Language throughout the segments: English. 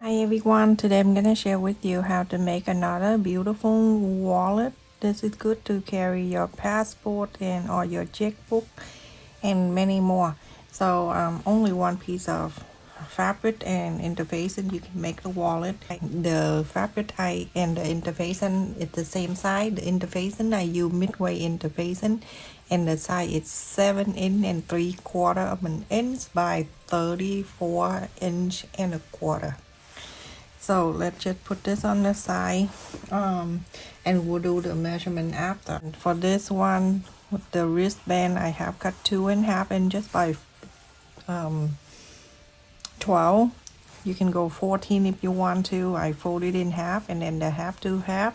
Hi everyone, today I'm gonna share with you how to make another beautiful wallet. This is good to carry your passport and or your checkbook and many more. So only one piece of fabric and interface and you can make the wallet. The fabric and the interface is the same size. The interface I use midway interface and the size is 7" and 3/4 of an inch by 34" and a quarter. So let's just put this on the side and we'll do the measurement after. For this one, with the wristband, I have cut 2.5 inches by 12. You can go 14 if you want to. I fold it in half and then the half to half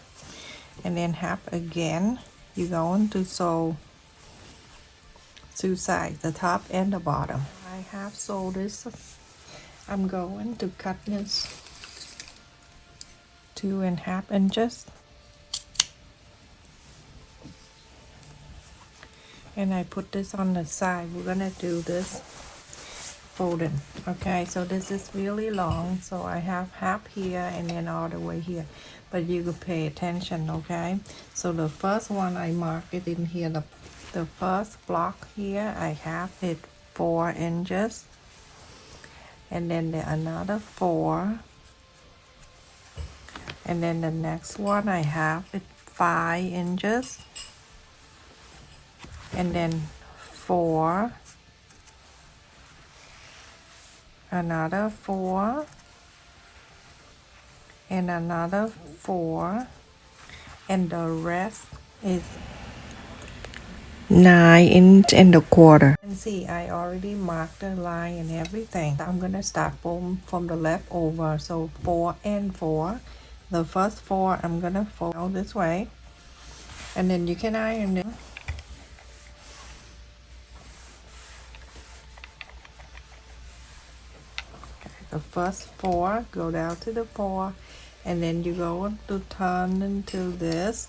and then half again. You're going to sew two sides, the top and the bottom. I have sewed this. I'm going to cut this 2.5 inches and I put this on the side. We're gonna do this folding. Okay, so this is really long, so I have half here and then all the way here, but you could pay attention. Okay, so the first one I marked it in here, the first block here I have it 4 inches and then another 4 and then the next one I have it 5 inches and then 4, another 4 and another 4, and the rest is 9" and a quarter. And see, I already marked the line and everything. I'm gonna start from the left over, so 4 and 4. The first 4 I'm gonna fold this way and then you can iron it. The first 4 go down to the 4 and then you go to turn into this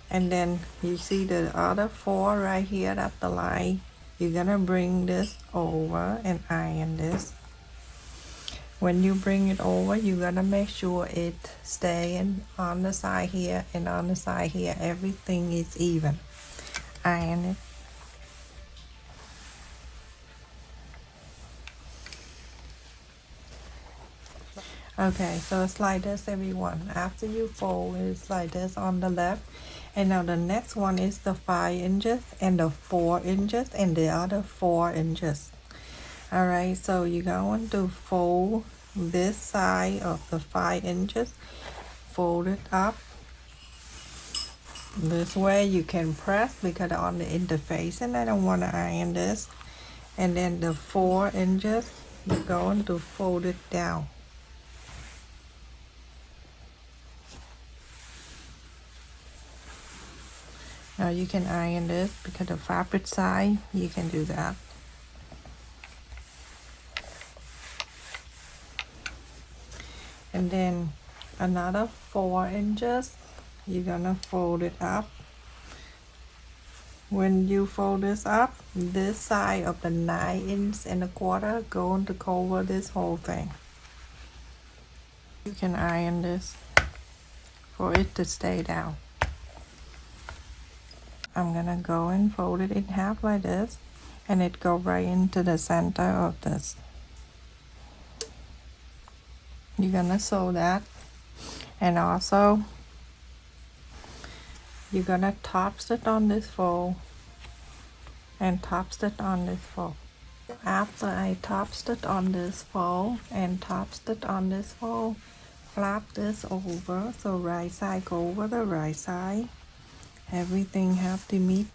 and then you see the other 4 right here, that's the line. You're gonna bring this over and iron this. When you bring it over, you're gonna make sure it staying on the side here and on the side here, everything is even. Iron it. Okay, so it's like this everyone. After you fold, it's like this on the left. And now the next one is the 5 inches and the 4 inches and the other 4 inches. Alright, so you're going to fold this side of the 5 inches. Fold it up. This way you can press because on the interface and I don't want to iron this. And then the 4 inches, you're going to fold it down. Now you can iron this because the fabric side, you can do that. And then another 4 inches, you're gonna fold it up. When you fold this up, this side of the 9" and a quarter going to cover this whole thing. You can iron this for it to stay down. I'm gonna go and fold it in half like this and it go right into the center of this. You're gonna sew that and also you're gonna top stitch on this fold and top stitch on this fold. After I top stitch on this fold and top stitch on this fold, flap this over so right side go over the right side. Everything have to meet.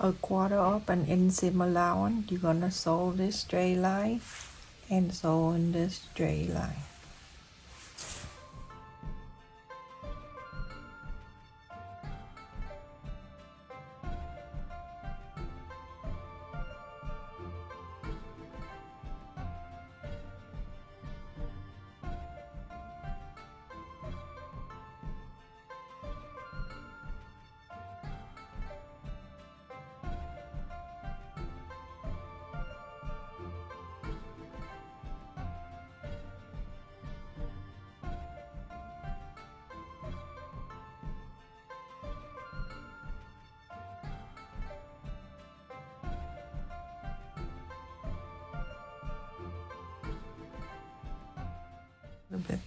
A quarter of an inch seam allowance, you're gonna sew this straight line and sew in this straight line. A bit.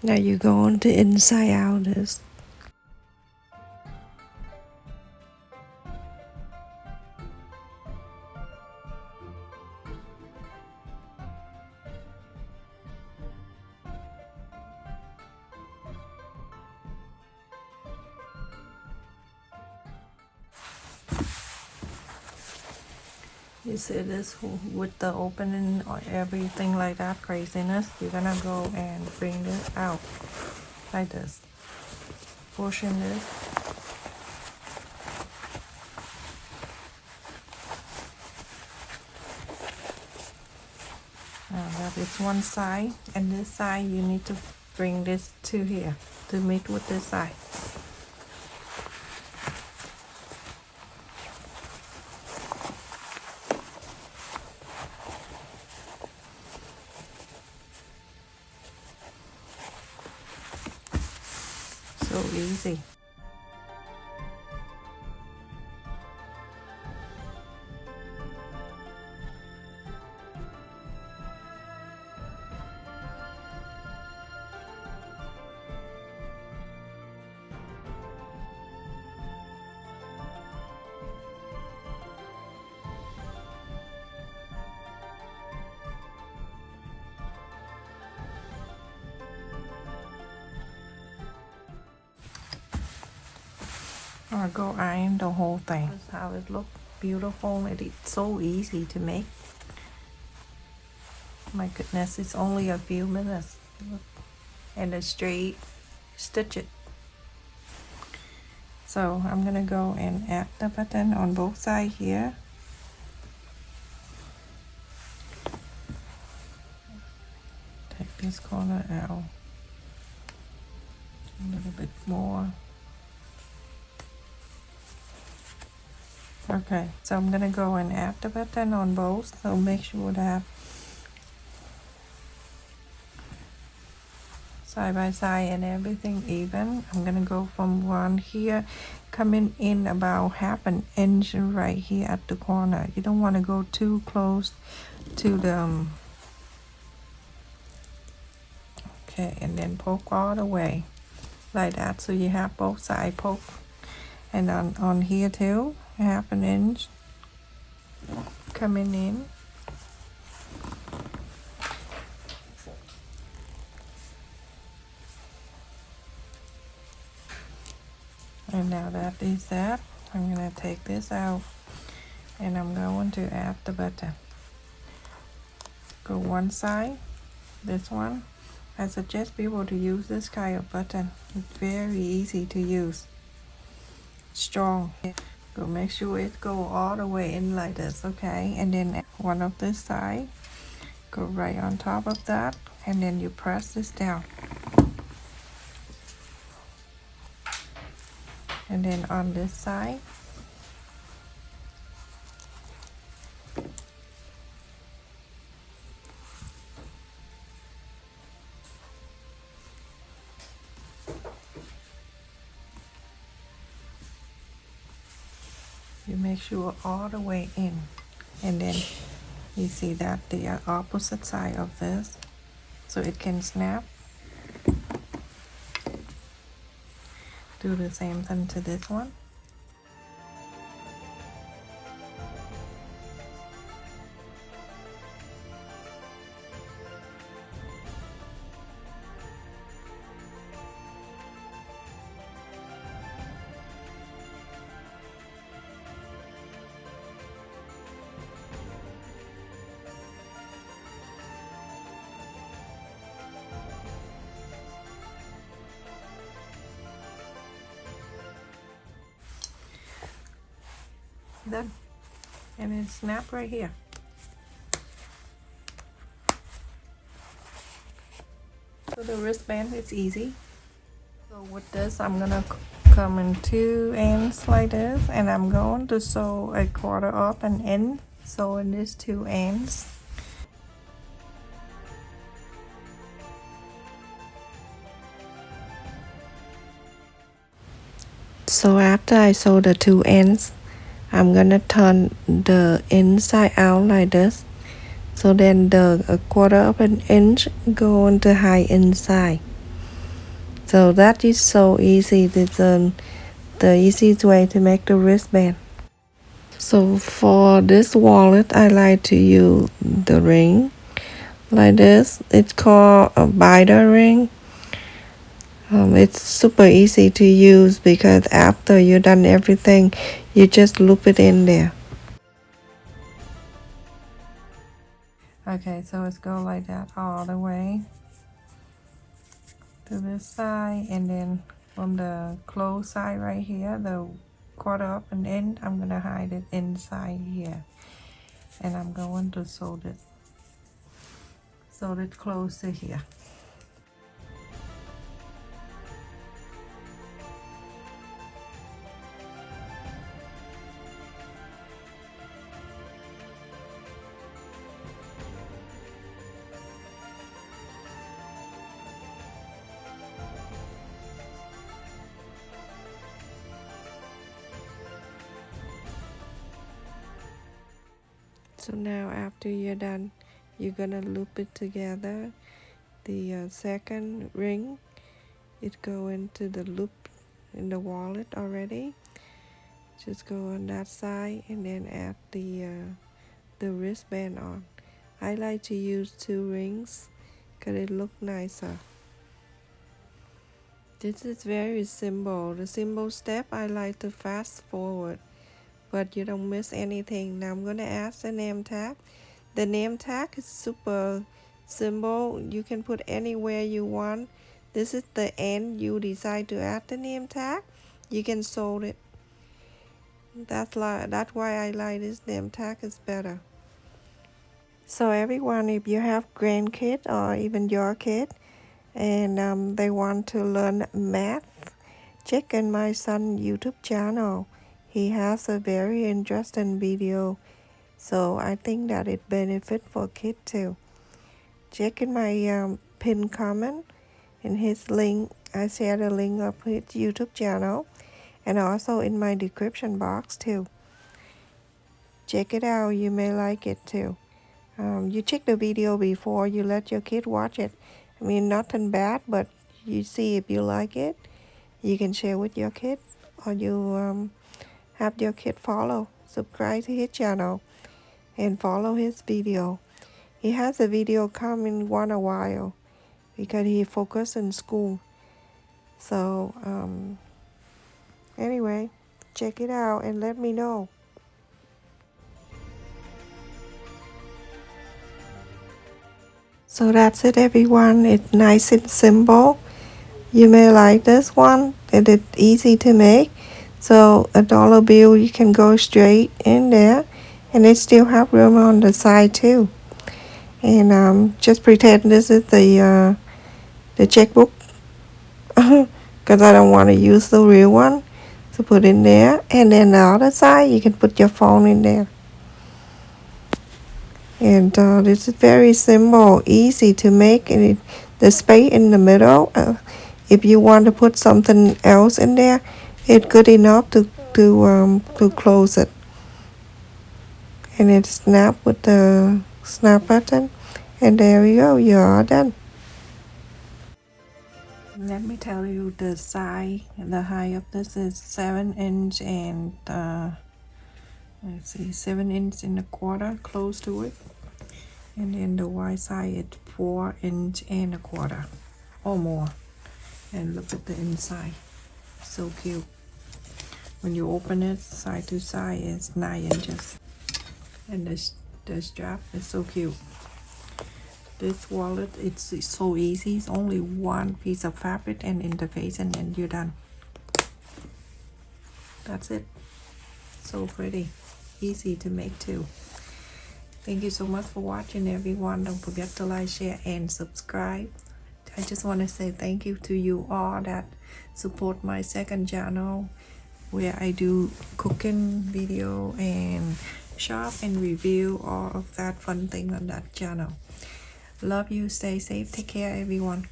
Now you go on the inside out this. You see this with the opening or everything like that craziness, you're gonna go and bring this out like this, pushing this. Now that is one side, and this side you need to bring this to here to meet with this side. So easy. Or go iron the whole thing. That's how it looks beautiful. It's so easy to make. My goodness, it's only a few minutes. And it's straight stitch it. So I'm gonna go and add the button on both sides here. Take this corner out a little bit more. Okay, so I'm gonna go and add the button on both, so make sure that side by side and everything even. I'm gonna go from one here, coming in about half an inch right here at the corner. You don't want to go too close to the okay, and then poke all the way like that, so you have both sides poke. And on here too, half an inch coming in. And now that is that, I'm gonna take this out and I'm going to add the button. Go one side, this one. I suggest people to use this kind of button. It's very easy to use. Strong. Go make sure it go all the way in like this, okay? And then one of this side, go right on top of that, and then you press this down. And then on this side, you make sure all the way in. And then you see that the opposite side of this, so it can snap. Do the same thing to this one. Done. And then snap right here. So the wristband is easy. So with this, I'm gonna come in two ends like this, and I'm going to sew a quarter up an end, so in these two ends. So after I sew the two ends, I'm gonna turn the inside out like this So then the a quarter of an inch go on the high inside. So that is so easy. It's the easiest way to make the wristband. So for this wallet, I like to use the ring like this. It's called a binder ring. It's super easy to use because after you've done everything, you just loop it in there. Okay, so let's go like that all the way to this side, and then from the closed side right here, the quarter up and end, I'm gonna hide it inside here, and I'm going to sew it close to here. So now after you're done, you're gonna loop it together. The second ring, it go into the loop in the wallet already. Just go on that side and then add the wristband on. I like to use 2 rings because it look nicer. This is very simple. The simple step I like to fast forward, but you don't miss anything. Now I'm gonna add the name tag. The name tag is super simple. You can put anywhere you want. This is the end you decide to add the name tag. You can sew it. That's why I like this name tag is better. So everyone, if you have grandkids or even your kid and they want to learn math, check in my son YouTube channel. He has a very interesting video, so I think that it benefit for kids too. Check in my pinned comment in his link. I share the link of his YouTube channel and also in my description box too. Check it out, you may like it too. You check the video before you let your kid watch it. I mean, nothing bad, but you see if you like it, you can share with your kid, or you have your kid subscribe to his channel and follow his video. He has a video coming once a while because he focus in school. So anyway, check it out and let me know. So that's it everyone. It's nice and simple. You may like this one. It is easy to make. So a dollar bill, you can go straight in there, and it still have room on the side too. And just pretend this is the checkbook, because I don't want to use the real one. So put in there, and then the other side you can put your phone in there. And this is very simple, easy to make, and the space in the middle, if you want to put something else in there, it's good enough to close it. And it snap with the snap button, and there you go, you're done. Let me tell you the size. The height of this is 7 inch and let's see, 7 1/4 inch, close to it. And then the wide side is 4 1/4 inch or more. And look at the inside, so cute. When you open it side to side, it's 9 inches. And the strap is so cute. This wallet, it's so easy. It's only one piece of fabric and interface, and then you're done. That's it. So pretty, easy to make too. Thank you so much for watching everyone. Don't forget to like, share and subscribe. I just want to say thank you to you all that support my second channel, where I do cooking video and shop and review, all of that fun thing on that channel. Love you, stay safe, take care everyone.